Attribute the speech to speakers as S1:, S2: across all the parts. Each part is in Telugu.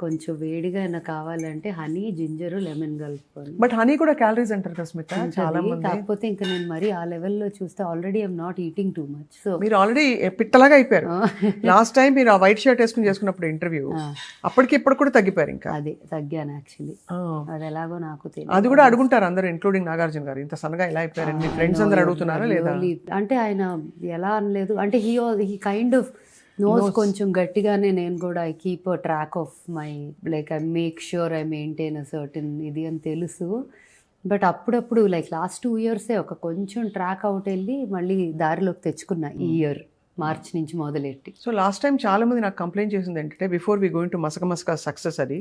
S1: కొంచెం వేడిగా అయినా కావాలంటే హనీ, జింజర్, లెమన్ కలుపుకొని.
S2: బట్ హనీ కూడా క్యాలరీస్ అంటారు కదా స్మిత, చాలా
S1: ఉంటది.
S2: మంది.
S1: కాకపోతే ఇంకా నేను మరి ఆ లెవెల్లో చూస్తే already I'm not eating too much. So
S2: మీరు ఆల్రెడీ పిట్టలాగా అయిపోయారు. లాస్ట్ టైం మీరు ఆ వైట్ షర్ట్ వేసుకుని చేసుకున్నప్పుడు ఇంటర్వ్యూ, అప్పటికి ఇప్పుడు కూడా తగ్గిపోయారు ఇంకా.
S1: అదే తగ్గాను యాక్చువల్లీ. అది ఎలాగో నాకు తెలియదు.
S2: అది కూడా అడుగుంటారు అందరూ, ఇంక్లూడింగ్ నాగార్జున గారు, ఇంత సన్నగా ఎలా అయిపోయారు మీ ఫ్రెండ్స్ అందరూ అడుగుతున్నారా లేదా?
S1: అంటే ఆయన ఎలా అనలేదు, అంటే హీ కైండ్ ఆఫ్ నోస్ కొంచెం గట్టిగానే. నేను కూడా I keep a track of my like I make sure I maintain a certain ఇది అని తెలుసు. బట్ అప్పుడప్పుడు లైక్ లాస్ట్ 2 years ఒక కొంచెం ట్రాక్ అవుట్ వెళ్ళి మళ్ళీ దారిలోకి తెచ్చుకున్నా ఈ ఇయర్ మార్చ్ నుంచి మొదలెట్టి.
S2: సో లాస్ట్ టైం చాలా మంది నాకు కంప్లైంట్ చేసింది ఏంటంటే, బిఫోర్ వి గోయింగ్ టు మసక సక్సెస్, అది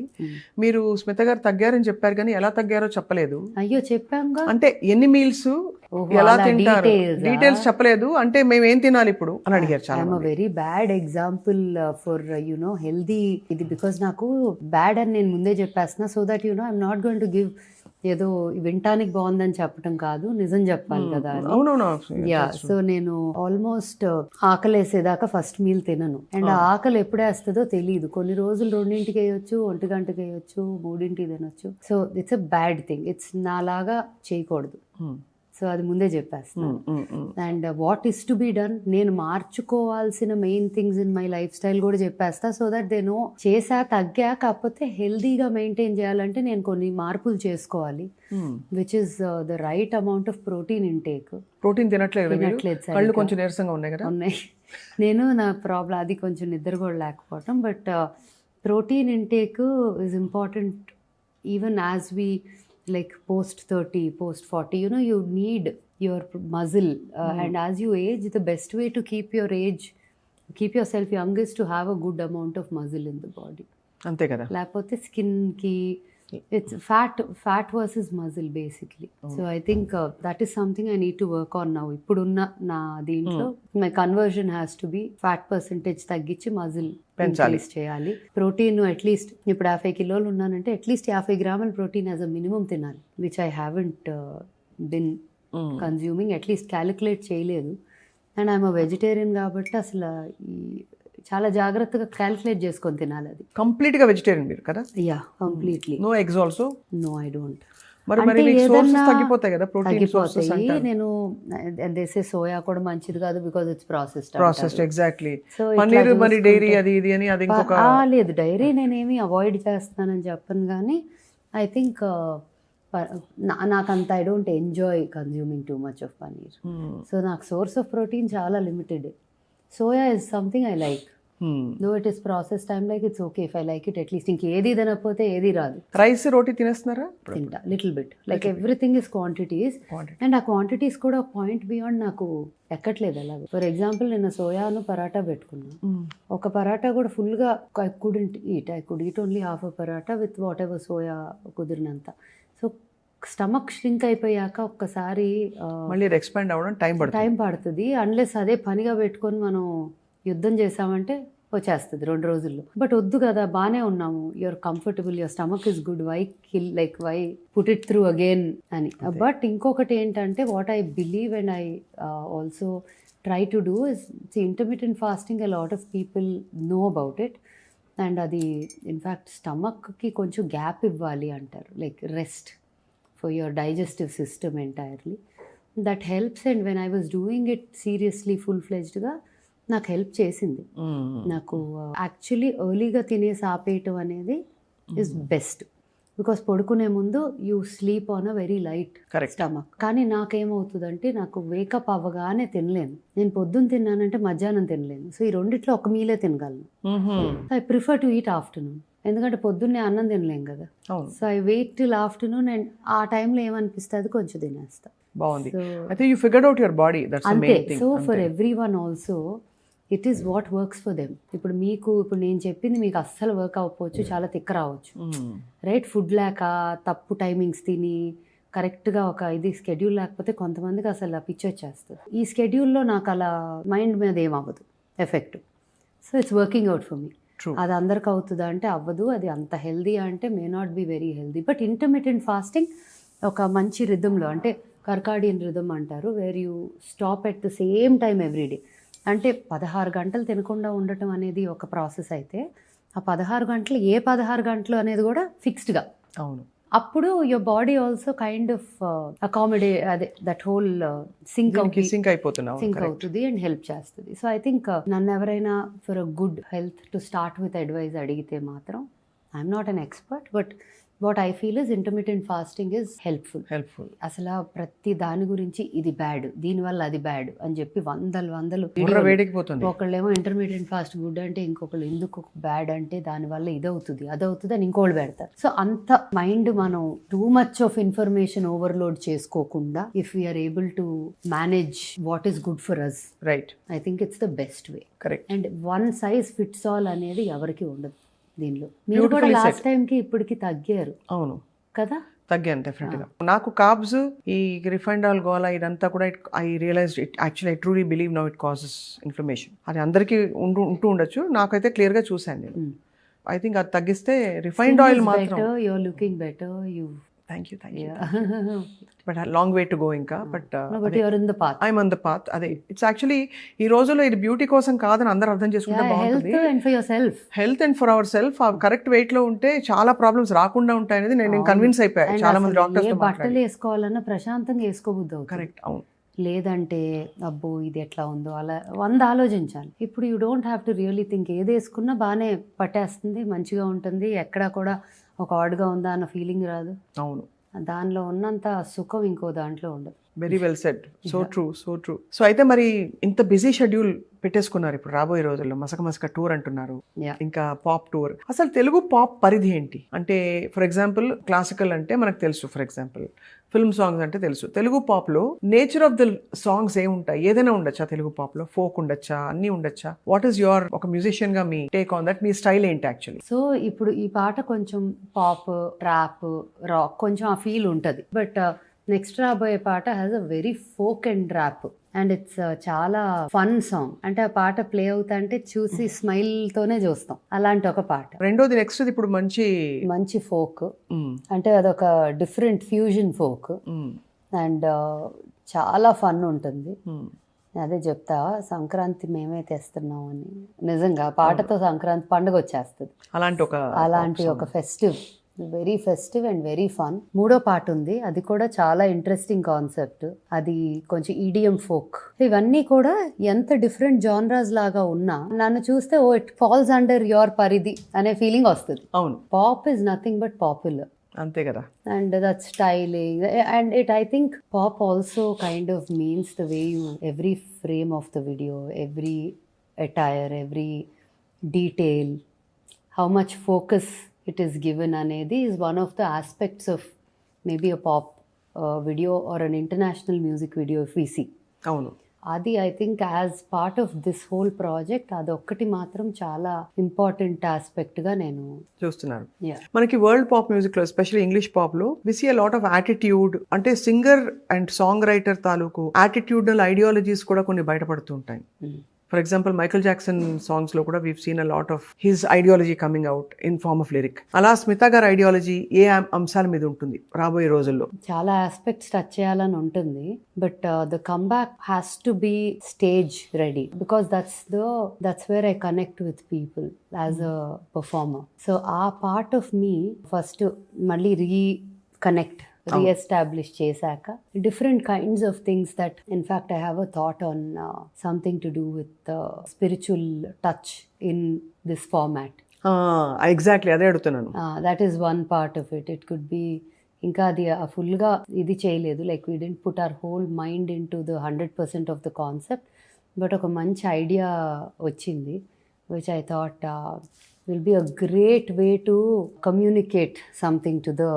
S2: మీరు స్మిత గారు తగ్గారని చెప్పారు కానీ ఎలా తగ్గారో చెప్పలేదు.
S1: అయ్యో చెప్పాంగా,
S2: అంటే ఎన్ని మీల్స్ ఎలా తింటారు డీటెయిల్స్ చెప్పలేదు. అంటే మేము ఏం తినాలి ఇప్పుడు అని అడిగారు చాలా.
S1: I'm a very bad example for you know healthy ఇది, బికాస్ నాకు బ్యాడ్ అని నేను ముందే చెప్పేస్తున్నా. So that you know I'm not going to give ఏదో వినటానికి బాగుందని చెప్పడం కాదు, నిజం చెప్పాలి కదా. యా, సో నేను ఆల్మోస్ట్ ఆకలి వేసేదాకా ఫస్ట్ మీల్ తినను. అండ్ ఆ ఆకలి ఎప్పుడు వేస్తుందో తెలియదు. కొన్ని రోజులు 2ంటికి వేయొచ్చు, 1 గంటకి వేయొచ్చు, 3ంటికి తినొచ్చు. So it's a bad thing. It's నాలాగా చేయకూడదు. సో అది ముందే చెప్పేస్తాను. And what is to be done, నేను మార్చుకోవాల్సిన main things in my lifestyle కూడా చెప్పేస్తా. సో దట్ దే నో చేసా తగ్గా, కాకపోతే హెల్దీగా మెయింటైన్ చేయాలంటే నేను కొన్ని మార్పులు చేసుకోవాలి. Which is the right amount of protein intake.
S2: Protein తినట్లేదు, కళ్ళు కొంచెం నీరసంగా ఉన్నాయి కదా.
S1: ఉన్నాయి. నేను నా ప్రాబ్లం అది, కొంచెం నిద్ర కూడా లేకపోవటం. But protein intake is important even as we like post 30, post 40, you know, you need your muscle and as you age, the best way to keep yourself young is to have a good amount of muscle in the body.
S2: అంతే కదా,
S1: లేకపోతే స్కిన్ కి it's fat versus muscle basically. So I think that is something I need to work on now. ఇప్పుడున్న నా దీంట్లో my conversion has to be fat percentage తగ్గించి muscle increase చేయాలి. ప్రోటీన్ అట్లీస్ట్ ఇప్పుడు 50 కిలోలు ఉన్నానంటే అట్లీస్ట్ 50 గ్రాముల ప్రోటీన్ యాజ్ అ మినిమం తినాలి, which I haven't been consuming, at least calculate చేయలేదు. అండ్ ఐఎమ్ అ వెజిటేరియన్ కాబట్టి అసలు చాలా జాగ్రత్తగా క్యాలిక్యులేట్ చేసుకొని తినాలి. అది
S2: కంప్లీట్ గా వెజిటేరియన్ మీరు కదా?
S1: Yeah, completely.
S2: No eggs also?
S1: No, I don't.
S2: మరి మీకు సోర్సెస్ తగ్గిపోతాయి కదా, ప్రోటీన్ సోర్సెస్ అంటారు.
S1: నేను దేసే సోయా కూడా మంచిది కాదు because it's
S2: processed. Exactly. Paneer మరి డైరీ అది ఇది అని అది ఇంకొక
S1: లేదు. డైరీ నేనేమి అవాయిడ్ చేస్తానని చెప్పను, కానీ ఐ థింక్ నాకంత I don't enjoy consuming two much of paneer. So నాకు సోర్స్ ఆఫ్ ప్రోటీన్ చాలా limited. Soya is something I like. Though it is process time like it's okay if I like it. At least ఇంకేది తినకపోతే ఏది రాదు.
S2: రైస్ రోటీ తినేస్తున్నారా?
S1: తింటా little bit, like everything is quantities. And ఆ క్వాంటిటీస్ కూడా పాయింట్ బియాండ్ నాకు ఎక్కట్లేదు. అలాగే ఫర్ ఎగ్జాంపుల్ నిన్న సోయాను పరాటా పెట్టుకున్నాను. ఒక పరాటా కూడా ఫుల్గా I could eat only half a paratha with whatever soya కుదిరినంత. సో స్టమక్ ష్రింక్ అయిపోయాక ఒక్కసారి
S2: మళ్ళీ ఎక్స్పాండ్ అవ్వడం టైం పడుతుంది.
S1: అన్లెస్ అదే పనిగా పెట్టుకొని మనం యుద్ధం చేసామంటే వచ్చేస్తుంది 2 రోజుల్లో. బట్ వద్దు కదా, బాగానే ఉన్నాము, you're comfortable, your stomach is good, why kill, like why put it through again అని. బట్ ఇంకొకటి ఏంటంటే what I believe and I also try to do is intermittent fasting. A lot of people know about it. And అది ఇన్ఫ్యాక్ట్ స్టమక్కి కొంచెం గ్యాప్ ఇవ్వాలి అంటారు, like rest for your digestive system entirely. That helps. And when I was doing it seriously full-fledged గా నాకు హెల్ప్ చేసింది. నాకు యాక్చువల్లీ ఎర్లీగా తినేసి ఆపేయటం అనేది ఇస్ బెస్ట్, బికాస్ పడుకునే ముందు you sleep on a very light stomach. కానీ నాకేమవుతుందంటే నాకు వేకప్ అవ్వగానే తినలేను. నేను పొద్దున్న తిన్నానంటే మధ్యాహ్నం తినలేను. సో ఈ రెండిట్లో ఒక మీలే తినగలను. I prefer to eat afternoon, ఎందుకంటే పొద్దున్నే అన్నం తినలేం కదా. So I wait till afternoon and ఆ టైంలో ఏమనిపిస్తుంది కొంచెం తినేస్తా.
S2: బాగుంది. అయితే you figured out your body, that's the main thing.
S1: So for everyone also it is what works for them. ఇప్పుడు నేను చెప్పింది మీకు అస్సలు వర్క్ అవ్వకపోవచ్చు, చాలా తిక్క రావచ్చు, రైట్? ఫుడ్ లేక తప్పు టైమింగ్స్ తిని కరెక్ట్గా ఒక ఇది స్కెడ్యూల్ లేకపోతే కొంతమందికి అసలు పిచ్చి వచ్చేస్తుంది. ఈ స్కెడ్యూల్లో నాకు అలా మైండ్ మీద ఏమవ్వదు effect. So it's working out for me. అది అందరికి అవుతుందా అంటే అవ్వదు. అది అంత హెల్దీ అంటే may not be very healthy. But intermittent fasting ఒక మంచి రిథంలో, అంటే కర్కాడియన్ రిథమ్ అంటారు, where you stop at the same time every day. అంటే 16 గంటలు తినకుండా ఉండటం అనేది ఒక ప్రాసెస్ అయితే, ఆ 16 గంటలు ఏ 16 గంటలు అనేది కూడా ఫిక్స్డ్గా.
S2: అవును.
S1: అప్పుడు your body also kind of accommodate అదే దట్ హోల్ సింక్
S2: సింక్ అయిపోతున్నావు.
S1: సింక్ అవుతుంది అండ్ హెల్ప్ చేస్తుంది. సో ఐ థింక్ నన్ను ఎవరైనా for a good health to start with advice అడిగితే మాత్రం I'm not an expert, but what I feel is intermediate fasting is helpful. అసలు ప్రతి దాని గురించి ఇది బ్యాడ్, దీనివల్ల అది బ్యాడ్ అని చెప్పి వందలు
S2: వేడికిపోతుంది.
S1: ఒకళ్ళేమో ఇంటర్మీడియట్ ఫాస్ట్ గుడ్ అంటే, ఇంకొకళ్ళు ఎందుకు బ్యాడ్ అంటే దానివల్ల ఇదవుతుంది అదవుతుంది అని ఇంకోళ్ళు పెడతారు. సో అంత మైండ్ మనం too much of information overload చేసుకోకుండా if we are able to manage what is good for us,
S2: right,
S1: I think it's the best way.
S2: Correct.
S1: And one size fits all అనేది ఎవరికి ఉండదు దీనిలో. మీరు కూడా లాస్ట్ టైం కి ఇప్పటికి తగ్గారు.
S2: అవును
S1: కదా,
S2: తగ్గాను డెఫినెట్ గా. నాకు కార్బ్స్, ఈ రిఫైన్డ్ ఆయిల్ గోలా ఇదంతా కూడా I realise it actually I truly believe now it causes inflammation. అది అందరికీ ఉంటూ ఉండొచ్చు, నాకైతే క్లియర్ గా చూసాను నేను. ఐ థింక్ అది తగ్గిస్తే రిఫైన్డ్ ఆయిల్ మాత్రం.
S1: You are looking better. You
S2: thank you. But long way to go ఇంకా. But
S1: you're in the path.
S2: I'm on the path. అదే ఇట్స్ యాక్చువల్లీ ఈ రోజుల్లో ఇది బ్యూటీ కోసం కాదని అందరూ అర్థం చేసుకుంటే బాగుంటుంది. Health and for our self correct weight లో ఉంటే చాలా ప్రాబ్లమ్స్ రాకుండా ఉంటాయి అనేది నేను కన్విన్స్ అయిపోయాను చాలా మంది డాక్టర్స్.
S1: బట్టలు వేసుకోవాలన్నా ప్రశాంతంగా వేసుకోబుద్దు.
S2: కరెక్ట్, అవును.
S1: లేదంటే అబ్బో ఇది ఎట్లా ఉందో అలా 100 ఆలోచించాలి. ఇప్పుడు you don't have to really think. ఏది వేసుకున్నా బాగానే పట్టేస్తుంది, మంచిగా ఉంటుంది, ఎక్కడా కూడా ఒక ఆడ్గా ఉందా అన్న ఫీలింగ్ రాదు.
S2: అవును,
S1: దానిలో ఉన్నంత సుఖం ఇంకో దాంట్లో ఉండదు.
S2: Very well said. So true. So అయితే మరి ఇంత బిజీ షెడ్యూల్ పెట్టేసుకున్నారు ఇప్పుడు రాబోయే రోజుల్లో. మసక టూర్ అంటున్నారు, ఇంకా పాప్ టూర్. అసలు తెలుగు పాప్ పరిధి ఏంటి? అంటే ఫర్ ఎగ్జాంపుల్ క్లాసికల్ అంటే మనకు తెలుసు, ఫర్ ఎగ్జాంపుల్ ఫిల్మ్ సాంగ్స్ అంటే తెలుసు. తెలుగు పాప్ లో నేచర్ ఆఫ్ ద సాంగ్స్ ఏముంటాయి? ఏదైనా ఉండొచ్చా తెలుగు పాప్ లో? ఫోక్ ఉండొచ్చా? అన్ని ఉండొచ్చా? వాట్ ఈస్ యువర్, ఒక మ్యూజిషియన్ గా me take on that? Me style ఏంటి యాక్చువల్లీ?
S1: సో ఇప్పుడు ఈ పాట కొంచెం పాప్, ట్రాప్, రాక్ కొంచెం ఆ ఫీల్ ఉంటుంది. బట్ నెక్స్ట్ రాబోయే పాట has a very folk and rap and it's చాలా ఫన్ సాంగ్. అంటే ఆ పాట ప్లే అవుతా అంటే చూసి స్మైల్ తోనే చూస్తాం, అలాంటి ఒక పాట.
S2: రెండోది నెక్స్ట్ ఇప్పుడు మంచి
S1: ఫోక్, అంటే అదొక డిఫరెంట్ ఫ్యూజన్ ఫోక్ అండ్ చాలా ఫన్ ఉంటుంది. అదే చెప్తా, సంక్రాంతి మేమే తెస్తున్నాం అని. నిజంగా పాటతో సంక్రాంతి పండుగ వచ్చేస్తుంది. అలాంటి ఒక festive, very festive and very fun. మూడో పాట ఉంది, అది కూడా చాలా ఇంట్రెస్టింగ్ కాన్సెప్ట్. అది కొంచెం ఈడియం ఫోక్. ఇవన్నీ కూడా ఎంత డిఫరెంట్ జానరాస్ లాగా ఉన్నా నన్ను చూస్తే oh it falls under your పరిధి అనే ఫీలింగ్ వస్తుంది.
S2: అవును,
S1: pop is nothing but popular.
S2: అంతే కదా.
S1: And that styling and it, I think pop also kind of means the way you, every frame of the video, every attire, every detail, how much focus it is given anedi is one of the aspects of maybe a pop video or an international music video if we see.
S2: అవును,
S1: అది I think as part of this whole project అదొక్కటి మాత్రం చాలా ఇంపార్టెంట్ ఆస్పెక్ట్ గా నేను
S2: చూస్తున్నాను. మనకి వరల్డ్ పాప్ మ్యూజిక్ లో, ఎస్పెషల్లీ ఇంగ్లీష్ పాప్ లో, we see a lot of attitude. అంటే సింగర్ అండ్ సాంగ్ రైటర్ తాలూకు యాటిట్యూడల్ ఐడియాలజీస్ కూడా కొన్ని బయటపడుతూ ఉంటాయి. For example Michael Jackson songs లో కూడా we've seen a lot of his ideology coming out in form of lyric. అలా స్మిత గారి ఐడియాలజీ ఏ అంశాల మీద ఉంటుంది రాబోయే రోజుల్లో?
S1: చాలా ఆస్పెక్ట్స్ టచ్ చేయాలని ఉంటుంది, but the comeback has to be stage ready because that's where I connect with people as a performer. So ఆ పార్ట్ ఆఫ్ మీ ఫస్ట్ మళ్ళీ రీఎస్టాబ్లిష్ చేశాక different kinds of things that in fact I have a thought on something to do with spiritual touch in this format.
S2: Exactly అదే అడుగుతున్నాను.
S1: That is one part of it. It could be ఇంకా అది ఫుల్గా ఇది చేయలేదు, like we didn't put our whole mind into the 100% of the concept, but ఒక మంచి ఐడియా వచ్చింది which I thought will be a great way to communicate something to the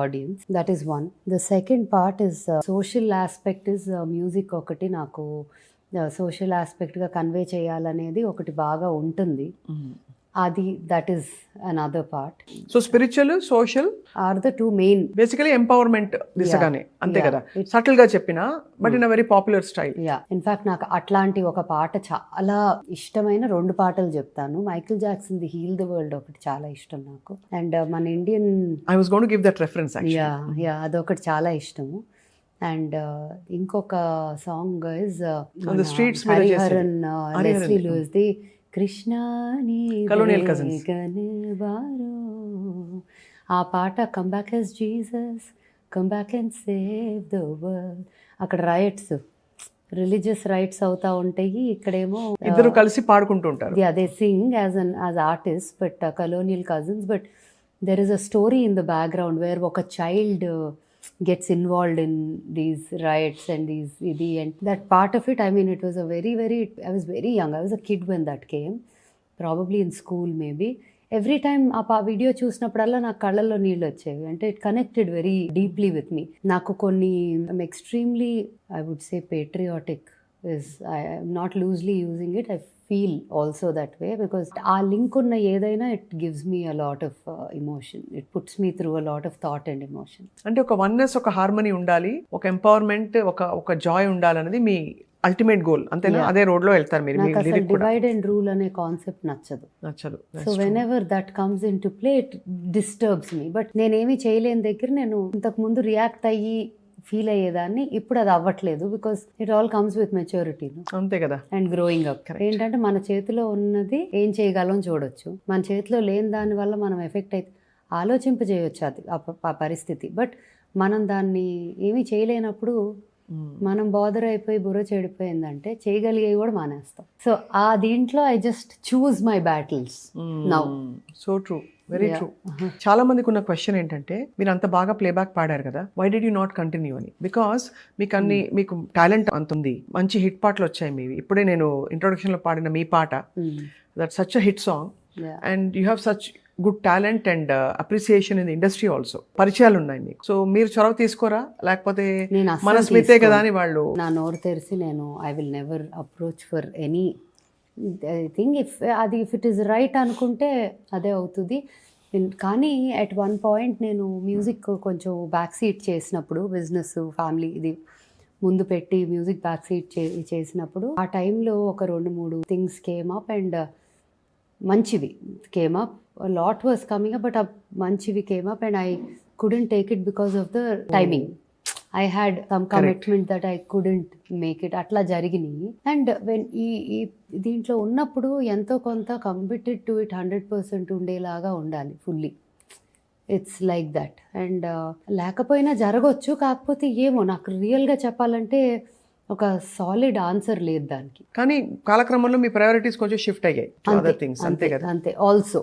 S1: audience. That is one. The second part is social aspect is music ఒకటి నాకు సోషల్ ఆస్పెక్ట్గా కన్వే చేయాలనేది ఒకటి బాగా ఉంటుంది. అది that is another part.
S2: So spiritual, social
S1: are the two main.
S2: Basically empowerment దిశగానే, అంతే కదా, సటిల్ గా చెప్పినా but in a very popular style.
S1: In fact నాకు అట్లాంటి ఒక పాట చాలా ఇష్టమైన 2 పాటలు చెప్తాను. Michael Jackson the heal the world ఒకటి చాలా ఇష్టం నాకు, అండ్ మన Indian
S2: I was going to give that reference actually.
S1: అదొకటి చాలా ఇష్టము. అండ్ ఇంకొక song is
S2: Hariharan
S1: Leslie Louis the Krishna
S2: Colonial Cousins.
S1: ఆ పాట come back as Jesus, come back and save the world. అక్కడ రైట్స్, రిలీజియస్ రైట్స్ అవుతా ఉంటాయి, ఇక్కడేమో
S2: ఇద్దరు కలిసి పాడుకుంటూ ఉంటారు.
S1: they sing as artists, but colonial cousins, but there is a story in the background where ఒక child gets involved in these riots and and that part of it, I mean, it was a very I was very young, I was a kid when that came, probably in school maybe. Every time ఆ వీడియో చూసినప్పుడల్లా నాకు కళ్ళల్లో నీళ్ళు వచ్చేవి, అంటే it connected very deeply with me. నాకు కొన్ని extremely I would say patriotic is, I'm not loosely using it, I feel also that way, because ఆ లింక్ ఉన్న ఏదైనా it gives me a lot of emotion, it puts me through a lot of thought and emotion.
S2: అంటే ఒక వన్నెస్, ఒక హార్మనీ ఉండాలి, ఒక ఎంపవర్మెంట్, ఒక జాయ్ ఉండాలన్నది మీ అల్టిమేట్ గోల్, అంతేనా? అదే రోడ్ లో వెళ్తారు మీరు.
S1: నాకు అసలు డివైడ్ అండ్ రూల్ అనే కాన్సెప్ట్ నచ్చదు. So when ever that comes in to play it disturbs me. But నేనేమి చేయలేని దగ్గర నేను ఇంతకు ముందు రియాక్ట్ అయ్యి ఫీల్ అయ్యేదాన్ని, ఇప్పుడు అది అవ్వట్లేదు, because it all comes with maturity, అంతే కదా, అండ్ గ్రోయింగ్ అప్. ఏంటంటే మన చేతిలో ఉన్నది ఏం చేయగలం చూడొచ్చు, మన చేతిలో లేని దాని వల్ల మనం ఎఫెక్ట్ అయితే ఆలోచింపజేయొచ్చు అది ఆ పరిస్థితి. బట్ మనం దాన్ని ఏమీ చేయలేనప్పుడు మనం బాదర్ అయిపోయి బుర్ర చెడిపోయిందంటే చేయగలిగేవి కూడా మానేస్తాం. సో ఆ దీంట్లో I just choose my battles now.
S2: So true, very true. చాలా మందికి ఉన్న క్వశ్చన్ ఏంటంటే, మీరు అంత బాగా ప్లేబ్యాక్ పాడారు కదా, why did you not continue అని. బికాస్ మీకు టాలెంట్ అంత ఉంది, మంచి హిట్ పాటలు వచ్చాయి మీవి. ఇప్పుడే నేను ఇంట్రొడక్షన్ లో పాడిన మీ పాట, that such a hit song, and you have such good talent and appreciation in the industry also. పరిచయాలు ఉన్నాయి మీకు, సో మీరు చొరవ తీసుకోరా, లేకపోతే మన స్మితే కదా అని వాళ్ళు?
S1: నా నోరు తెరిచి నేను I will never approach for any thing. If it is right అనుకుంటే అదే అవుతుంది. కానీ అట్ వన్ పాయింట్ నేను మ్యూజిక్ కొంచెం బ్యాక్ సీట్ చేసినప్పుడు, బిజినెస్ ఫ్యామిలీ ఇది ముందు పెట్టి మ్యూజిక్ బ్యాక్ సీట్ చేసినప్పుడు, ఆ టైంలో ఒక 2-3 థింగ్స్ కేమ్ అప్, అండ్ మంచివి came up. A lot was coming up, but manchivi came up and I couldn't take it because of the timing. I had some commitment that I couldn't make it. Atla jarigini. And when ee deentlo unnappudu ento konta committed to it 100% ఉండేలాగా ఉండాలి fully. It's like that. And లేకపోయినా జరగొచ్చు, కాకపోతే ఏమో నాకు రియల్గా చెప్పాలంటే ఒక సాలిడ్ ఆన్సర్ లేదు దానికి.
S2: కానీ కాలక్రమంలో మీ ప్రయారిటీస్ కొంచెం షిఫ్ట్ అయ్యాయి అదర్ థింగ్స్, అంతే కదా?
S1: అంతే. Also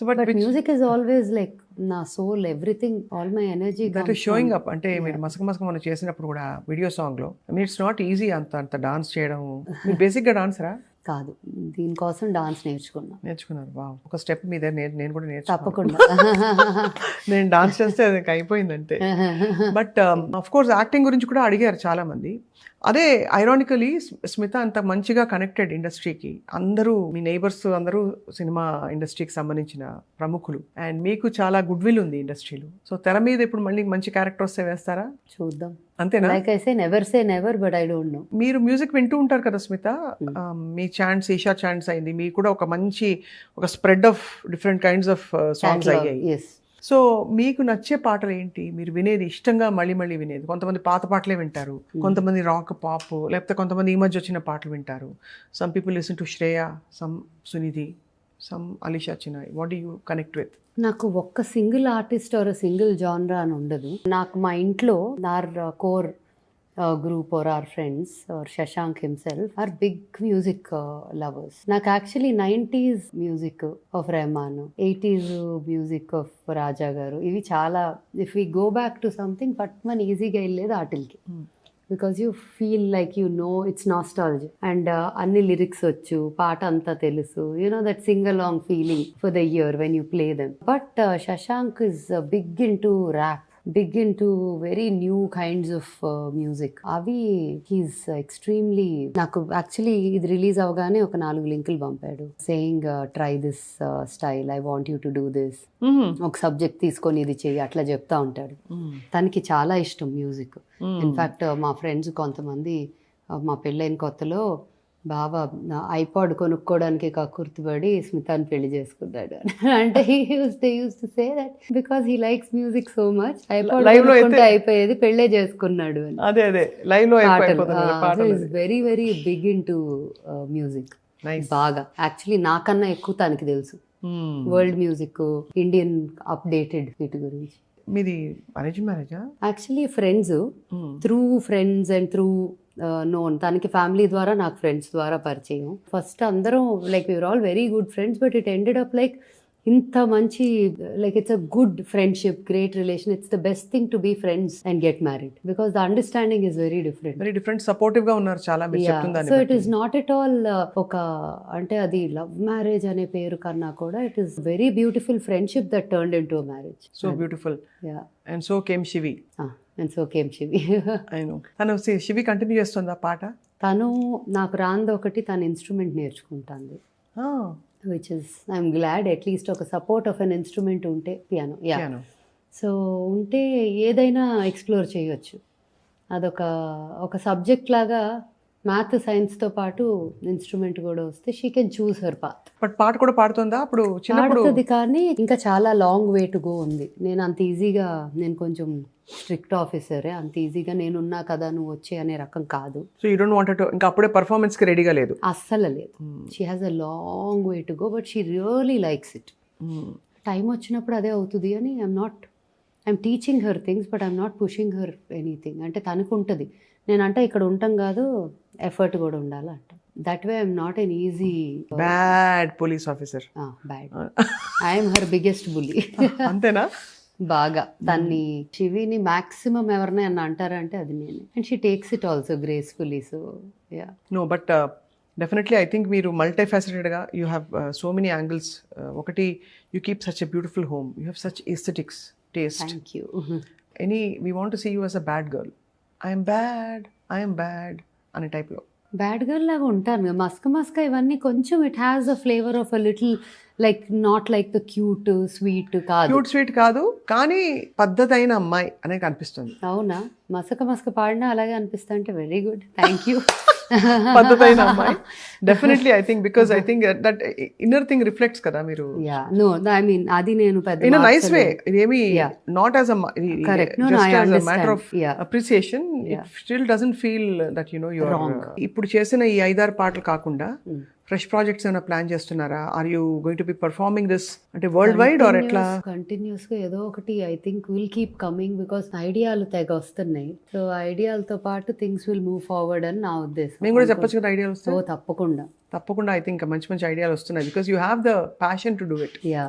S1: but music is always like నా soul, everything, all my energy
S2: that is showing up. అంటే మీరు మసక మనం చేసినప్పుడు కూడా వీడియో సాంగ్ లో, I mean it's not easy అంత డాన్స్ చేయడం. మీరు బేసిక్ గా డాన్సరా?
S1: కాదు, దీనికోసం డాన్స్ నేర్చుకున్నారు.
S2: వావ్, ఒక స్టెప్ మీ దగ్గర నేను కూడా నేర్చుకున్నాను.
S1: తప్పకుండా.
S2: నేను డాన్స్ చేస్తే అది అయిపోయిందంటే. బట్ ఆఫ్ కోర్స్ యాక్టింగ్ గురించి కూడా అడిగారు చాలా మంది. అదే ఐరానికలీ స్మిత అంత మంచిగా కనెక్టెడ్ ఇండస్ట్రీకి, అందరూ మీ నైబర్స్ అందరూ సినిమా ఇండస్ట్రీకి సంబంధించిన ప్రముఖులు, అండ్ మీకు చాలా గుడ్ విల్ ఉంది ఇండస్ట్రీలో. సో తెర మీద ఇప్పుడు మళ్ళీ మంచి క్యారెక్టర్ వస్తే వేస్తారా?
S1: చూద్దాం,
S2: అంతేనా?
S1: Like I say never say never, but I don't know.
S2: మీరు మ్యూజిక్ వింటూ ఉంటారు కదా స్మిత, మీ ఛాన్స్ ఈషా ఛాన్స్ అయింది, మీకు కూడా ఒక spread of different kinds of songs అయ్యాయి. సో మీకు నచ్చే పాటలు ఏంటి, మీరు వినేది ఇష్టంగా మళ్ళీ వినేది? కొంతమంది పాత పాటలే వింటారు, కొంతమంది రాక్ పాప్, లేకపోతే కొంతమంది ఈ మధ్య వచ్చిన పాటలు వింటారు. Some people listen to Shreya, some Sunidhi, some Alisha Chinai. What do you connect with?
S1: నాకు ఒక్క సింగిల్ ఆర్టిస్ట్ ఆర్ సింగిల్ జానరా అని ఉండదు. నాకు మా ఇంట్లో our core group or our friends or Shashank himself are big music lovers. నాకు actually 90s music of Rahman, 80s music of Raja garu, ఇవి చాలా, if we go back to something but మన ఈజీగా వెళ్ళేది వాటికి, because you feel like you know it's nostalgia, and అన్ని లిరిక్స్ వచ్చు, పాట అంతా తెలుసు, you know that sing along feeling for the year when you play them. But Shashank is big into rap, big into very new kinds of music. అవి he's extremely, నాకు యాక్చువల్లీ ఇది రిలీజ్ అవగానే ఒక 4 లింకులు పంపాడు, saying try this style, I want you to do this, ఒక సబ్జెక్ట్ తీసుకొని ఇది చెయ్యి, అట్లా చెప్తా ఉంటాడు. తనకి చాలా ఇష్టం మ్యూజిక్. ఇన్ఫ్యాక్ట్ మా ఫ్రెండ్స్ కొంతమంది మా పెళ్ళైన కొత్తలో బావ ఐపాడ్ కొనుక్కోవడానికి కక్కుర్తిపడి స్మితాని పెళ్లి చేసుకున్నాడు అంటే they used to say that because he likes music so much, iPod కొనుక్కుంటే అయిపోయేది, పెళ్ళే చేసుకున్నాడు అని.
S2: అదే లైవ్ లో
S1: very very big into music.
S2: Nice.
S1: బాగా యాక్చువల్లీ నాకన్నా ఎక్కువ తనకి తెలుసు వరల్డ్ మ్యూజిక్, ఇండియన్ అప్డేటెడ్ వీటి గురించి.
S2: మీది అరేంజ్ మ్యారేజా?
S1: Actually friends, through friends and through known. తనకి ఫ్యామిలీ ద్వారా, నాకు ఫ్రెండ్స్ ద్వారా పరిచయం. ఫస్ట్ అందరం like we're all very good friends, but it ended up like ఇంత మంచి, like it's a good friendship, great relation. It's the best thing to be friends and get married because the understanding is very different.
S2: Very different, supportive గా ఉన్నారు చాలా మీరు చెప్తుందని.
S1: So it is not at all ఒక, అంటే అది లవ్ మ్యారేజ్ అనే పేరు కన్నా కూడా it is very beautiful friendship that turned into a marriage.
S2: So beautiful.
S1: Yeah,
S2: and so came Shivi.
S1: And so came Shivi.
S2: తను శివి కంటిన్యూ చేస్తుందా పాట?
S1: తను నాకు రాంది ఒకటి, తన ఇన్స్ట్రుమెంట్ నేర్చుకుంటుంది. Which is I'm glad at least ఒక సపోర్ట్ ఆఫ్ అన్ ఇన్స్ట్రుమెంట్ ఉంటే. పియానో. యా, సో ఉంటే ఏదైనా ఎక్స్ప్లోర్ చేయొచ్చు. అదొక సబ్జెక్ట్ లాగా మ్యాథ్ సైన్స్తో పాటు ఇన్స్ట్రుమెంట్ కూడా వస్తే she can choose her path.
S2: But పాట కూడా పాడుతుందా అప్పుడు?
S1: పాడుతుంది, కానీ ఇంకా చాలా లాంగ్ వే టు గో ఉంది. నేను అంత ఈజీగా, నేను కొంచెం స్ట్రిక్ట్ ఆఫీసరే, అంత ఈజీగా నేనున్నా కదా నువ్వు వచ్చే అనే రకం కాదు.
S2: So you don't want to, ఇంకా అప్పుడే పర్ఫార్మెన్స్ కి రెడీగా లేదు?
S1: అస్సలు లేదు. She has a long way to go, but she really likes it. Time వచ్చినప్పుడు అదే అవుతుంది అని I'm teaching her things, but I'm not pushing her anything. అంటే తనకు ఉంటుంది, నేనంటే ఇక్కడ ఉంటాం కాదు, ఎఫర్ట్ కూడా ఉండాలి అంట. That way I'm not an easy
S2: bad police officer.
S1: Bad. I'm her biggest bully.
S2: అంతేనా?
S1: బాగా తన్ని, శివిని మాక్సిమం ఎవరిని అన్న అంటారంటే అది నేనే. And she takes it also gracefully. So yeah.
S2: No, but definitely I think మీరు మల్టీ ఫ్యాసెటెడ్గా, you have so many angles. ఒకటి, you keep such a beautiful home, you have such aesthetics taste.
S1: Thank you.
S2: We want to see you as a bad girl. I'm bad అనే టైప్లో.
S1: బ్యాడ్ గర్ల్ లాగా ఉంటాను, మస్క ఇవన్నీ కొంచెం. It has a flavour of a little like, not like the cute sweet కాదు.
S2: క్యూట్ స్వీట్ కాదు, కానీ పద్ధతైన అమ్మాయి అనేది కనిపిస్తుంది.
S1: అవునా? మసక పాడినా అలాగే అనిపిస్తా అంటే వెరీ గుడ్, థ్యాంక్ యూ.
S2: పద్ధతైన అమ్మాయి definitely. I think because I think that inner thing reflects కదా మీరు.
S1: యా, నో, ఐ మీన్ అది నేను పెద్ద
S2: ఇన్ అ నైస్ వే. ఇదేమి not as a just as a matter of appreciation. It still doesn't feel that you know you are. ఇప్పుడు చేసిన ఈ 5-6 పాటలు కాకుండా ఫ్రెష్ ప్రాజెక్ట్స్ ఏమైనా ప్లాన్ చేస్తున్నారా? Are you going to be performing this అంటే వరల్డ్ వైడ్ ఆర్ ఎట్లా?
S1: కంటిన్యూస్ గా ఏదో ఒకటి I think will keep coming because ఐడియాలు తెగ వస్తున్నాయి. సో ఐడియాలతో పాటు థింగ్స్ విల్ మూవ్ ఫార్వర్డ్ అని నా ఉద్దేశం.
S2: నేను కూడా చెప్పొచ్చు కదా ఐడియాలు వస్తాయి.
S1: తప్పకుండా
S2: ఐ థింక్ మంచి మంచి ఐడియాలు వస్తున్నాయి because you have the passion to do it.
S1: Yeah,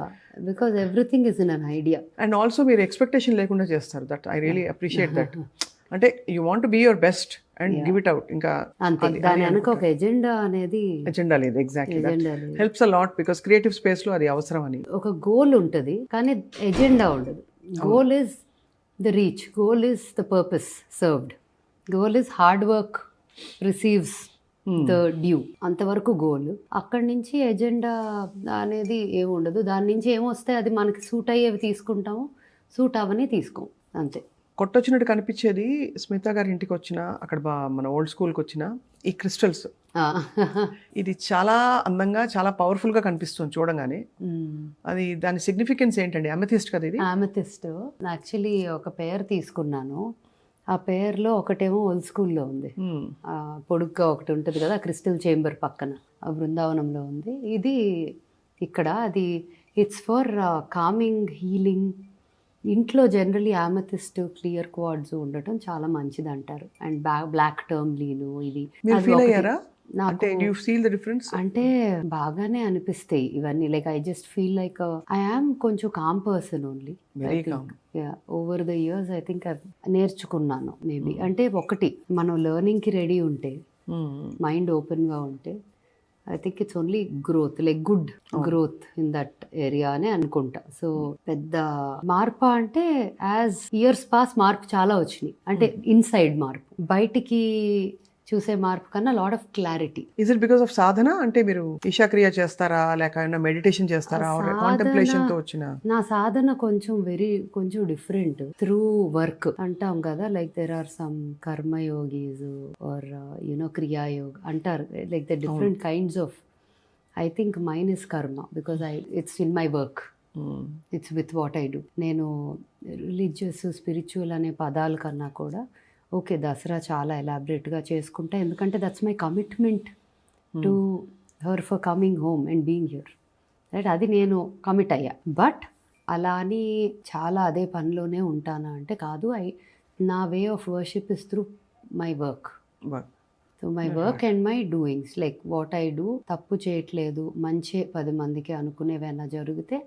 S1: because everything is in an idea.
S2: And also మీరు ఎక్స్పెక్టేషన్ లేకుండా చేస్తారు. That I really appreciate that. అంటే you want to be your best and give it out. ఇంకా
S1: అంతే, దాని వెనక ఒక ఎజెండా అనేది.
S2: ఎజెండా లేదు. Exactly, helps a lot because creative space లో అది అవసరం అని.
S1: ఒక గోల్ ఉంటుంది కానీ ఎజెండా ఉండదు. Goal is the reach, goal is the purpose served, goal is hard work receives the due, అంతవరకు గోల్. అక్కడి నుంచి ఎజెండా అనేది ఏమి ఉండదు. దాని నుంచి ఏమొస్తే అది మనకి సూట్ అయ్యేవి తీసుకుంటాము, సూట్ అవని తీసుకోం, అంతే.
S2: కొట్టొచ్చినట్టు కనిపించేది స్మిత గారి ఇంటికి వచ్చిన, అక్కడ మన ఓల్డ్ స్కూల్కి వచ్చిన ఈ క్రిస్టల్స్. ఇది చాలా అందంగా, చాలా పవర్ఫుల్ గా కనిపిస్తుంది చూడంగానే. అది దాని సిగ్నిఫికెన్స్ ఏంటండి? అమెథిస్ట్ కదా ఇది?
S1: అమెథిస్ట్. యాక్చువల్లీ ఒక పేర్ తీసుకున్నాను. ఆ పేర్లో ఒకటేమో ఓల్డ్ స్కూల్లో ఉంది, పొడుగ్గా ఒకటి ఉంటుంది కదా క్రిస్టల్ చేంబర్ పక్కన, ఆ బృందావనంలో ఉంది. ఇది ఇక్కడ, అది ఇట్స్ ఫర్ కామింగ్, హీలింగ్. ఇంట్లో జనరలీ అమెథిస్ట్, క్లియర్ క్వార్ట్జ్ ఉండటం చాలా మంచిది అంటారు. అండ్ బ్లాక్ టర్మ్లీను ఇది. అంటే బాగానే అనిపిస్తాయి ఇవన్నీ. Like I just feel like I am కొంచెం calm person only. Over the years I think నేర్చుకున్నాను మేబీ. అంటే ఒకటి, మనం లెర్నింగ్ కి రెడీ ఉంటే, మైండ్ ఓపెన్ గా ఉంటే, I think it's only growth, like good growth in that area అని అనుకుంటా. సో పెద్ద మార్పు అంటే యాజ్ ఇయర్స్ పాస్ మార్పు చాలా వచ్చినాయి. అంటే ఇన్సైడ్ మార్పు, బయటికి చూసే మార్పు కన్నా lot of clarity.
S2: Is it because of sadhana? అంటే మీరు ఈశాక్రియ చేస్తారా, లేక మెడిటేషన్ చేస్తారా, కాంటెంప్లేషన్ తో వచ్చిన?
S1: నా సాధన కొంచెం డిఫరెంట్. త్రూ వర్క్ అంటాం కదా, like there are some karmayogis or kriyayog అంటారు, like the different kinds of. I think mine is karma because it's in my work, it's with what I do. నేను రిలీజియస్, స్పిరిచువల్ అనే పదాల కన్నా కూడా ఓకే దసరా చాలా ఎలాబరేట్గా చేసుకుంటా, ఎందుకంటే that's my commitment to her for coming home and being here, right? అది నేను కమిట్ అయ్యా. బట్ అలా అని చాలా అదే పనిలోనే ఉంటానా అంటే కాదు. నా way of worship is through my work. So my work and my doings, like what I do. తప్పు చేయట్లేదు, మంచి 10 మందికి అనుకునేవైనా జరిగితే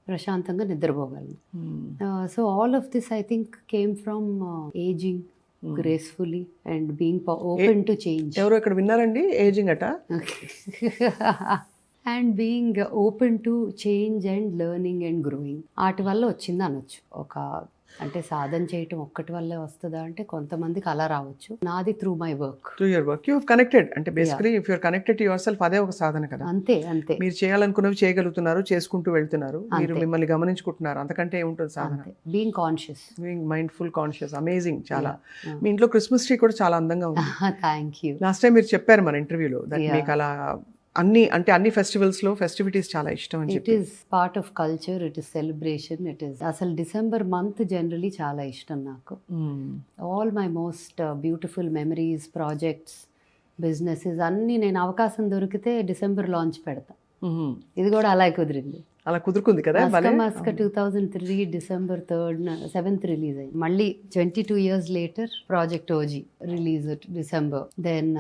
S1: ప్రశాంతంగా నిద్రపోగలను. So all of this I think came from ageing gracefully and being open to change.
S2: ఎవరు ఇక్కడ విన్నారండి ఏజింగ్ అట?
S1: And being open to change and learning and growing. వాటి వల్ల వచ్చింది అనొచ్చు. ఒక అంటే సాధన చేయటం ఒక్కటి వల్లే వస్తుందా అంటే కొంతమందికి అలా రావచ్చు. నాది through my work.
S2: Through your work you have connected. అంటే basically if you're connected to yourself, అదే ఒక సాధన కదా.
S1: అంతే అంతే.
S2: మీరు చేయాలనుకున్నవి చేయగలుగుతున్నారు, చేసుకుంటూ వెళ్తున్నారు, మీరు మిమ్మల్ని గమనించుకుంటున్నారు, అంతకంటే ఏముంటుంది సాధన?
S1: Being conscious,
S2: being mindful, conscious. Amazing. చాలా. మీ ఇంట్లో క్రిస్మస్ ట్రీ కూడా చాలా అందంగా ఉంది.
S1: Thank you.
S2: లాస్ట్ టైం మీరు చెప్పారు మన ఇంటర్వ్యూలో దట్ మీకు అలా అన్ని ఫెస్టివల్స్ లో ఫెస్టివిటీస్ చాలా ఇష్టం అని చెప్పి.
S1: It is part of culture, it is celebration, it is అసలు డిసెంబర్ మంత్ జనరలీ చాలా ఇష్టం నాకు. All my most beautiful memories, projects, businesses అన్నీ నేను అవకాశం దొరికితే డిసెంబర్ లాంచ్ పెడతా. ఇది కూడా అలా కుదిరింది.
S2: అలా కుదురుకుంది కదా.
S1: మస్క 2003 December 3rd 7th రిలీజ్ అయింది. మళ్ళీ 22 years later project OG release December. Then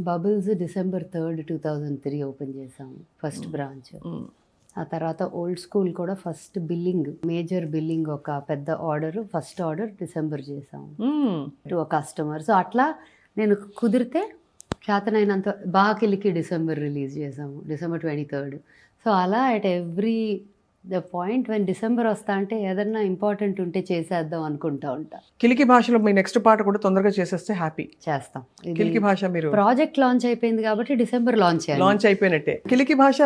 S1: Bubbles December 3rd 2003 open చేసాము ఫస్ట్ బ్రాంచ్. ఆ తర్వాత ఓల్డ్ స్కూల్ కూడా ఫస్ట్ బిల్లింగ్, మేజర్ బిల్లింగ్, ఒక పెద్ద ఆర్డర్, ఫస్ట్ ఆర్డర్ డిసెంబర్ చేసాము టు అ కస్టమర్. సో అట్లా నేను కుదిరితే చేతనైనంత బాకిలికి డిసెంబర్ రిలీజ్ చేసాము, December 23rd. సో అలా at every the point when December వస్తా అంటే ఏదన్నా ఇంపార్టెంట్ ఉంటే చేసేద్దాం అనుకుంటా ఉంటా.
S2: కిలికి భాషలో మీ నెక్స్ట్ పాట కూడా తొందరగా చేసేస్తే హ్యాపీ.
S1: చేస్తాం.
S2: కిలికి భాష మీరు
S1: ప్రాజెక్ట్ లాంచ్ అయిపోయింది కాబట్టి డిసెంబర్ లాంచ్
S2: అయిపోయినట్టే. కిలికి భాష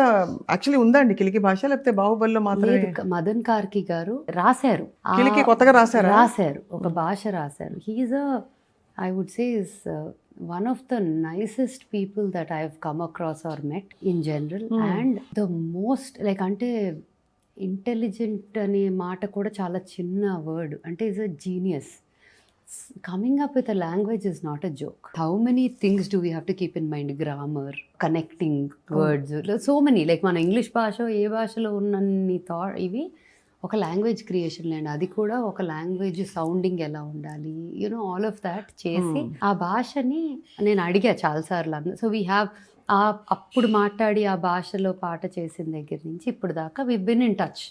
S2: యాక్చువల్లీ ఉందా అండి కిలికి భాష, లేకపోతే బాహుబలిలో మాత్రమే?
S1: మదన్ కార్కి గారు రాశారు,
S2: కిలికి కొత్తగా రాశారు,
S1: ఒక భాష రాశారు. He is I would say is one of the nicest people that I have come across or met in general. And the most like అంటే ఇంటెలిజెంట్ అనే మాట కూడా చాలా చిన్న వర్డ్. అంటే is a genius. Coming up with a language is not a joke. How many things do we have to keep in mind? Grammar, connecting words, so many. Like మన ఇంగ్లీష్ భాష ఏ భాషలో ఉన్నన్ని థాట్ ఇవి ఒక లాంగ్వేజ్ క్రియేషన్ లేండి. అది కూడా ఒక లాంగ్వేజ్ సౌండింగ్ ఎలా ఉండాలి, యూనో ఆల్ ఆఫ్ దాట్ చేసి ఆ భాషని నేను అడిగా చాలాసార్లు. సో వీ హ్యావ్ అప్పుడు మాట్లాడి ఆ భాషలో పాట చేసిన దగ్గర నుంచి ఇప్పుడు దాకా వి బిన్ ఇన్ టచ్.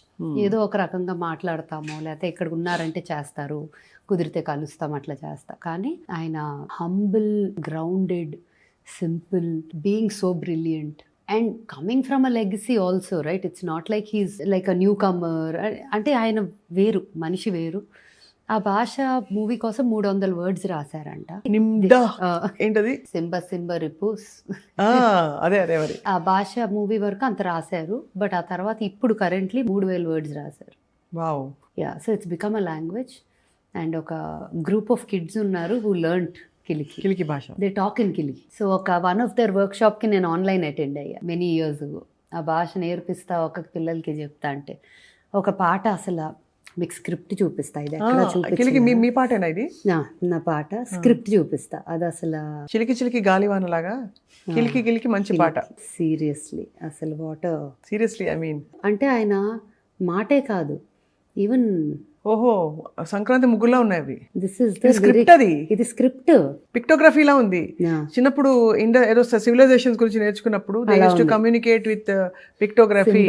S1: ఏదో ఒక రకంగా మాట్లాడతామో, లేకపోతే ఇక్కడ ఉన్నారంటే చేస్తారు, కుదిరితే కలుస్తాం, అట్లా చేస్తా. కానీ ఆయన humble, grounded, simple, being so brilliant and coming from a legacy also, right? It's not like he's like a newcomer. అంటే ఆయన వేరు, మనిషి వేరు. ఆ భాష మూవీ కోసం 300 words రాశారంట.
S2: ఏంటది?
S1: సింబ రిపూస్.
S2: అదే మరి
S1: ఆ భాష మూవీ వరకు అంత రాశారు. బట్ ఆ తర్వాత ఇప్పుడు కరెంట్లీ 3000 words రాశారు.
S2: Wow.
S1: Yeah, so it's become a language. And ఒక గ్రూప్ ఆఫ్ కిడ్స్ ఉన్నారు హూ లెర్న్డ్ కిలికి భాష. They talk in Kiliki. So ఒక one of their workshop కి నేను ఆన్లైన్ అటెండ్ అయ్యా మెనీ ఇయర్స్ అగో. ఆ భాష నేర్పిస్తా ఒక పిల్లలకి చెప్తా అంటే ఒక పాట అసలు మీకు స్క్రిప్ట్ చూపిస్తా. ఇది ఎక్కడ చూపించి
S2: మీ పాటేనా ఇది?
S1: నా పాట స్క్రిప్ట్ చూపిస్తా. అది అసలు
S2: చిలికి గాలివాన లాగా కిలికి మంచి పాట.
S1: సీరియస్లీ అసలు వాట్
S2: సీరియస్లీ ఐ మీన్
S1: అంటే ఆయన మాటే కాదు, ఈవెన్
S2: ఓహో సంక్రాంతి ముగ్గులా ఉన్నాయి అవి.
S1: This is
S2: script. అది
S1: ఇది స్క్రిప్ట్,
S2: పిక్టోగ్రఫీలా ఉంది. చిన్నప్పుడు ఏదో సివిలైజేషన్స్ గురించి నేర్చుకున్నప్పుడు they used to communicate with pictography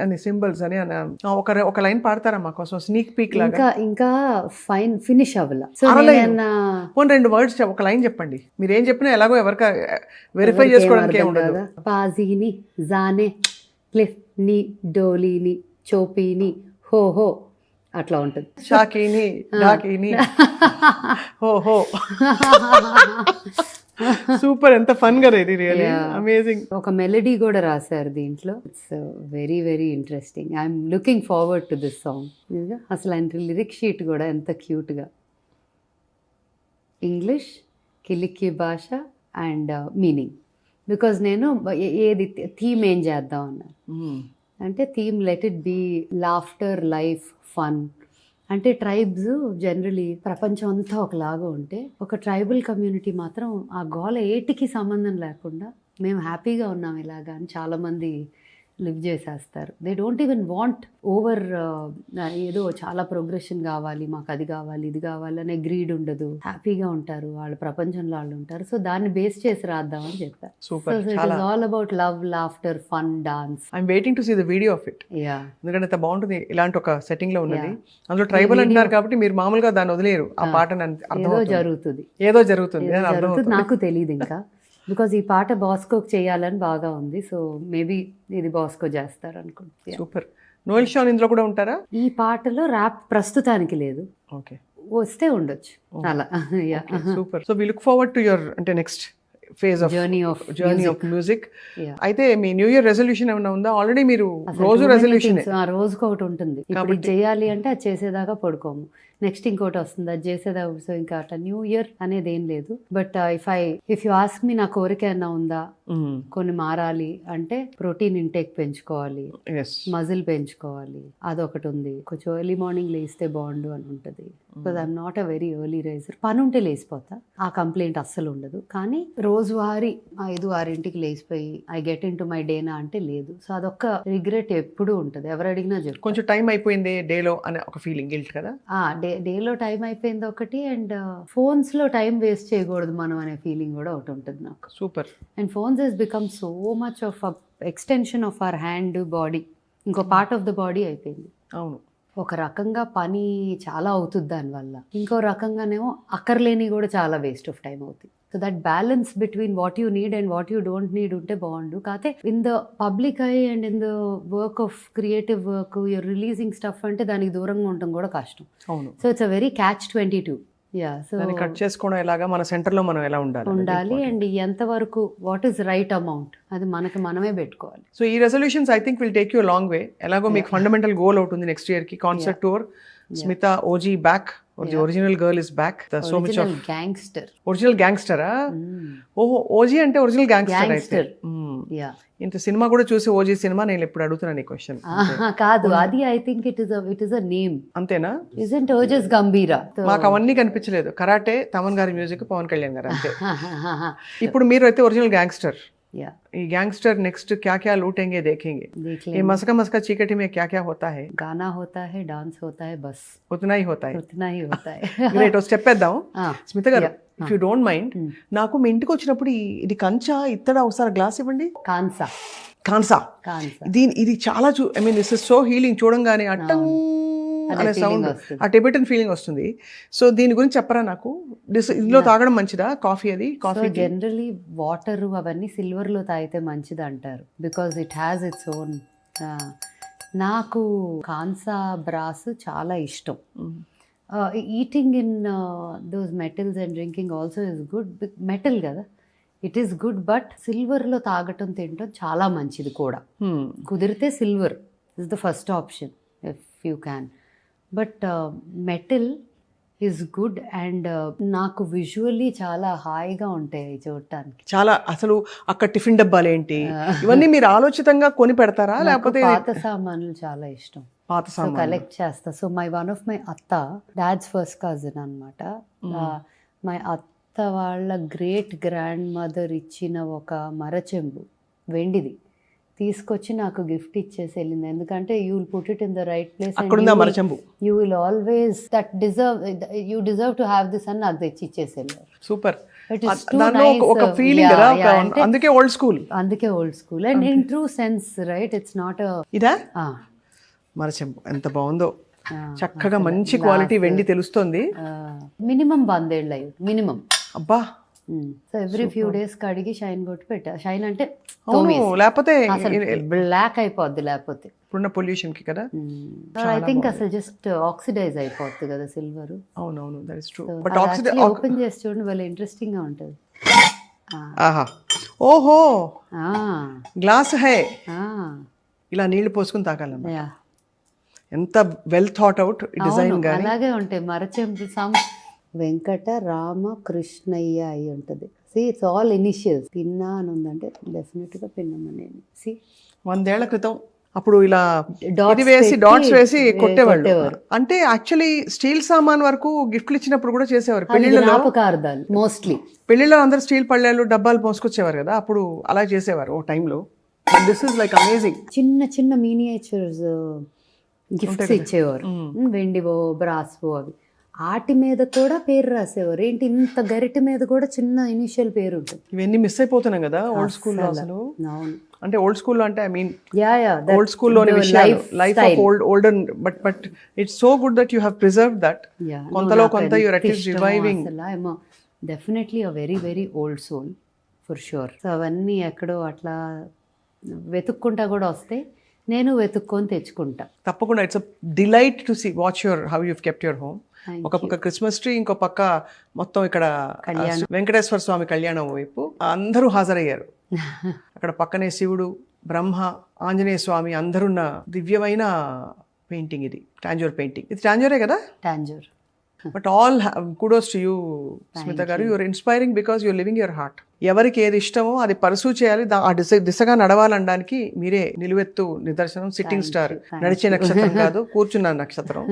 S2: అని సింబల్స్ అని. ఒక లైన్ పాడతారా మా కోసం స్నీక్ పీక్ లాగా? ఇంకా
S1: ఫైన్ ఫినిష్ అవ్వాల.
S2: పోనీ 2 words ఒక లైన్ చెప్పండి. మీరు ఏం చెప్పినా ఎలాగో ఎవరికి వెరిఫై చేసుకోవడానికి ఏమి ఉండదు.
S1: పాజీని జానే క్లిఫ్ ని డోలీని చోపీని హో హో అట్లా ఉంటుంది.
S2: షాకీని డాకీని హో సూపర్. ఎంత ఫన్ కదా ఇది, రియల్లీ అమేజింగ్.
S1: ఒక మెలడీ కూడా రాశారు దీంట్లో. It's very very interesting. I'm looking forward to this song. అసలు ఆయన లిరిక్ షీట్ కూడా ఎంత క్యూట్గా. ఇంగ్లీష్, కిలికి భాష అండ్ మీనింగ్. బికాజ్ నేను ఏది థీమ్ ఏం చేద్దాం అన్నా అంటే theme let it be laughter, life, fun. అంటే ట్రైబ్స్ జనరలీ ప్రపంచం అంతా ఒకలాగా ఉంటే ఒక ట్రైబల్ కమ్యూనిటీ మాత్రం ఆ గోల ఏటికి సంబంధం లేకుండా మేము హ్యాపీగా ఉన్నాం ఇలాగా అని చాలామంది లివ్ చేసేస్తారు. They don't even want over ఏదో చాలా ప్రోగ్రెషన్ కావాలి, మాకు అది కావాలి ఇది కావాలి అనే గ్రీడ్ ఉండదు. హ్యాపీగా ఉంటారు, వాళ్ళ ప్రపంచంలో వాళ్ళు ఉంటారు. సో దాన్ని బేస్ చేసి రాద్దామని చెప్పారు.
S2: Super.
S1: All about love, laughter, fun, dance.
S2: I'm waiting to see the video of it.
S1: Yeah,
S2: ఎందుకంటే అంత బాగుంటుంది. ఇలాంటి ఒక సెట్టింగ్ లో ఉన్నది. అందులో ట్రైబల్ అంటున్నారు కాబట్టి మీరు మామూలుగా దాన్ని వదిలేరు. ఆ పాట
S1: ఏదో జరుగుతుంది,
S2: ఏదో జరుగుతుంది అని అర్థం
S1: జరుగుతుంది. నాకు తెలియదు ఇంకా, బికాజ్ ఈ పాట బాస్కోకి చేయాలని బాగా ఉంది. సో మేబీ ఇది బాస్కో చేస్తారు అనుకుంటున్నాను.
S2: సూపర్. నోయల్ షాన్ ఇందులో కూడా ఉంటారా?
S1: ఈ పాటలో ర్యాప్ ప్రస్తుతానికి లేదు,
S2: ఓకే,
S1: వస్తే ఉండొచ్చు అలా.
S2: Super. So we look forward to your అంటే next phase of
S1: journey of
S2: music.
S1: Yeah.
S2: అయితే మీ న్యూ ఇయర్ రెజల్యూషన్ ఏమైనా ఉందా? ఆల్రెడీ మీరు రోజు రెజల్యూషన్
S1: రోజుకి ఒకటి ఉంటుంది. ఇప్పుడు ఇది చేయాలి అంటే అది చేసేదాకా పడుకోము, నెక్స్ట్ ఇంకోటి వస్తుంది అది చేసేదాకా. సో ఇంకా అట్లా న్యూ ఇయర్ అనేది ఏం లేదు. But if you ask me నా కోరిక ఏమైనా ఉందా, కొన్ని మారాలి అంటే ప్రోటీన్ ఇంటేక్ పెంచుకోవాలి, మజిల్ పెంచుకోవాలి, అదొకటి ఉంది. కొంచెం ఎర్లీ మార్నింగ్ లేస్తే బాగుండు అని ఉంటుంది. Because I'm not a very early raiser. పని ఉంటే లేసిపోతా, ఆ కంప్లైంట్ అస్సలు ఉండదు. కానీ రోజువారీ 5-6 లేసిపోయి I get into my డేనా అంటే లేదు. సో అదొక్క రిగ్రెట్ ఎప్పుడూ ఉంటుంది. ఎవరు అడిగినా చెప్పు,
S2: కొంచెం టైం అయిపోయింది డేలో అనే ఒక ఫీలింగ్, గిల్ట్ కదా.
S1: డేలో టైం అయిపోయింది ఒకటి, అండ్ ఫోన్స్ లో టైం వేస్ట్ చేయకూడదు మనం అనే ఫీలింగ్ కూడా ఒకటి ఉంటుంది నాకు.
S2: Super.
S1: And phones has become so much of extension of our hand, body, ఇంకో పార్ట్ ఆఫ్ ద బాడీ అయిపోయింది.
S2: అవును.
S1: ఒక రకంగా పని చాలా అవుతుంది దానివల్ల, ఇంకో రకంగానేమో అక్కర్లేని కూడా చాలా వేస్ట్ ఆఫ్ టైం అవుతుంది. So that balance between what you need and what you don't need ఉంటే బాగుండు. కాకపోతే in the public I and in the work of creative work, your releasing stuff అంటే దానికి దూరంగా ఉండటం కూడా కష్టం.
S2: అవును.
S1: So it's a very catch-22. Yeah, so
S2: cut చేసుకోవడం ఎలాగా, మన సెంటర్ లో మనం ఎలా ఉండాలి
S1: అండ్ ఎంతవరకు వాట్ ఈస్ రైట్ అమౌంట్ అది మనమే పెట్టుకోవాలి.
S2: సో ఈ resolutions I think will take you long way. ఎలాగో మీకు ఫండమెంటల్ గోల్ అవుతుంది నెక్స్ట్ ఇయర్ కి, concert tour, Smita OG back, the original girl is back, so much of
S1: gangster.
S2: Original గ్యాంగ్స్టరా? ఓహో, ఓజీ అంటే ఒరిజినల్ గ్యాంగ్స్టర్ అయితే.
S1: యా,
S2: ఇంత సినిమా కూడా చూసి ఓజీ సినిమా నేను ఇప్పుడు అడుగుతున్నాను ఈ క్వశ్చన్.
S1: కాదు, అది I think it is a name.
S2: అంతేనా?
S1: ఇజంట్ ఓజస్ గంభీరా?
S2: మాకు అవన్నీ కనిపించలేదు. కరాటే తమన్ గారి మ్యూజిక్, పవన్ కళ్యాణ్ గారు అంతే. ఇప్పుడు మీరు అయితే ఒరిజినల్ గ్యాంగ్స్టర్. ఈ గ్యాంగ్స్టర్ నెక్స్ట్ क्या क्या लूटेंगे देखेंगे. ये मस्का मस्का चीकटी में क्या क्या होता है?
S1: गाना होता है, डांस होता है, बस
S2: उतना ही होता है.
S1: उतना ही होता है.
S2: గ్రేట్. స్టెప్ వేద్దాం. స్మిత గారు, ఇఫ్ యూ డోంట్ మైండ్, నాకు మీ ఇంటికి వచ్చినప్పుడు ఇది కంచా ఇత్తడా ఒకసారి గ్లాస్ ఇవ్వండి.
S1: కాన్సా.
S2: ఇది చాలా I mean this is so healing. చూడంగానే అట్టం అనే సౌండ్, ఆ టిబెటన్ ఫీలింగ్ వస్తుంది. సో దీని గురించి చెప్పరా నాకు? ఇందులో తాగడం మంచిదా కాఫీ? అది కాఫీ
S1: జనరలీ వాటర్ అవన్నీ సిల్వర్ లో తాగితే మంచిది అంటారు, because it has its own. నాకు కాన్సా బ్రాస్ చాలా ఇష్టం. Eating in those metals and drinking also is good. Metal కదా, ఇట్ ఈస్ గుడ్, బట్ సిల్వర్లో తాగటం తినటం చాలా మంచిది కూడా. కుదిరితే silver is the first option if you can. But metal is good. And నాకు విజువల్లీ చాలా హాయిగా ఉంటాయి చూడటానికి.
S2: చాలా. అసలు అక్కడ టిఫిన్ డబ్బాలు ఏంటి ఇవన్నీ మీరు ఆలోచితంగా కొని పెడతారా, లేకపోతే?
S1: పాత సామాన్లు చాలా ఇష్టం,
S2: పాత సామాన్లు
S1: కలెక్ట్ చేస్తా. సో వన్ ఆఫ్ మై అత్త, డాడ్స్ ఫస్ట్ కజిన్ అనమాట, మై అత్త వాళ్ళ గ్రేట్ గ్రాండ్ మదర్ ఇచ్చిన ఒక మరచెంబు వెండిది తీసుకొచ్చి నాకు గిఫ్ట్ ఇచ్చేసి వెళ్ళింది. ఎందుకంటే you will put it in the right place, you will always that you deserve to have this అని నాకు తెచ్చి ఇచ్చేసి వెళ్ళారు.
S2: సూపర్. ఒక ఫీలింగ్ కదా, అందుకే old school.
S1: And in true sense, right? It's not
S2: ఇదా మరచెంబు. ఎంత బాగుందో, చక్కగా మంచి క్వాలిటీ వెండి తెలుస్తుంది.
S1: మినిమం 100 ఏళ్ళు అయ్యి మినిమం.
S2: అబ్బా.
S1: సో ఎవ్రీ ఫ్యూ డేస్ కడిగి షైన్ కొట్టి పెట్టా. షైన్ అంటే
S2: లేకపోతే
S1: బ్లాక్ అయిపోద్ది, లేకపోతే
S2: ఇప్పుడున్న పొల్యూషన్ కి కదా.
S1: ఐ థింక్ అసలు జస్ట్ ఆక్సిడైజ్ అయిపోద్ది కదా సిల్వర్.
S2: అవునవును, that is true.
S1: But open చేసి చూడండి, వాళ్ళు ఇంట్రెస్టింగ్ గా ఉంటది.
S2: ఆహా, ఓహో, గ్లాస్ హై. ఇలా నీళ్లు పోసుకుని తాగాలన్నమాట. ఎంత వెల్ థాట్ అవుట్ డిజైన్ గాని.
S1: అలాగే ఉంటాయి మరచెంబు. వెంకట రామ కృష్ణయ్య అయి ఉంటుంది. See it's all initials. పిన్నా అని ఉందంటే డెఫినెట్గా పిన్నమ్మనేని. సి
S2: 100 ఏళ్ల క్రితం అప్పుడు ఇలా
S1: Dots
S2: ఇది వేసి
S1: పెట్టి
S2: డాట్స్ వేసి కొట్టేవాళ్ళు.
S1: కొట్టేవారు.
S2: అంటే యాక్చువల్లీ స్టీల్ సామాన్ వరకు గిఫ్ట్లు ఇచ్చినప్పుడు కూడా చేసేవారు.
S1: అది
S2: పెళ్లిళ్ళలో
S1: జ్ఞాపకార్థాలు మోస్ట్లీ.
S2: పెళ్లిళ్ళలో అందరు స్టీల్ పళ్ళాలు డబ్బాలు పోసుకొచ్చేవారు కదా, అప్పుడు అలా చేసేవారు ఓ టైంలో. This is like amazing.
S1: చిన్న చిన్న మినియేచర్స్ గిఫ్ట్స్ ఇచ్చేవారు, వెండివో బ్రాస్వో అవి. ఆటి మీద కూడా పేరు రాసేవారు. ఏంటి ఇంత గరిటె మీద కూడా చిన్న ఇనిషియల్ పేరు ఉంటుంది.
S2: ఇవన్నీ మిస్ అయిపోతున్నాం కదా ఓల్డ్ స్కూల్లో అసలు.
S1: అవును,
S2: అంటే ఓల్డ్ స్కూల్లో అంటే ఐ మీన్
S1: యా
S2: ఓల్డ్ స్కూల్లోని విషయాలు, life of olden, but it's so good that you have preserved that. కొంతలో కొంత your at least reviving.
S1: Definitely a very very old soul for sure. So అవన్నీ ఎక్కడో అట్లా వెతుక్కుంటా కూడా వస్తే నేను వెతుక్కొని తెచ్చుకుంటా
S2: తప్పకుండా. It's a delight to see watch your how you kept your home. ఒక పక్క క్రిస్మస్ ట్రీ, ఇంకో పక్క మొత్తం ఇక్కడ వెంకటేశ్వర స్వామి కళ్యాణం వైపు అందరూ హాజరయ్యారు. అక్కడ పక్కనే శివుడు, బ్రహ్మ, ఆంజనేయ స్వామి అందరున్న దివ్యమైన పెయింటింగ్ ఇది. టాంజూర్ పెయింటింగ్. ఇది టాంజూరే కదా?
S1: Tanjore.
S2: But all kudos to you Smita garu. You're inspiring because you're living your heart. ఎవరికి ఏది ఇష్టమో అది పర్సూ చేయాలి, ఆ దిశగా నడవాలనడానికి మీరే నిలువెత్తు నిదర్శనం. సిట్టింగ్ స్టార్, నడిచే నక్షత్రం కాదు, కూర్చున్న నక్షత్రం.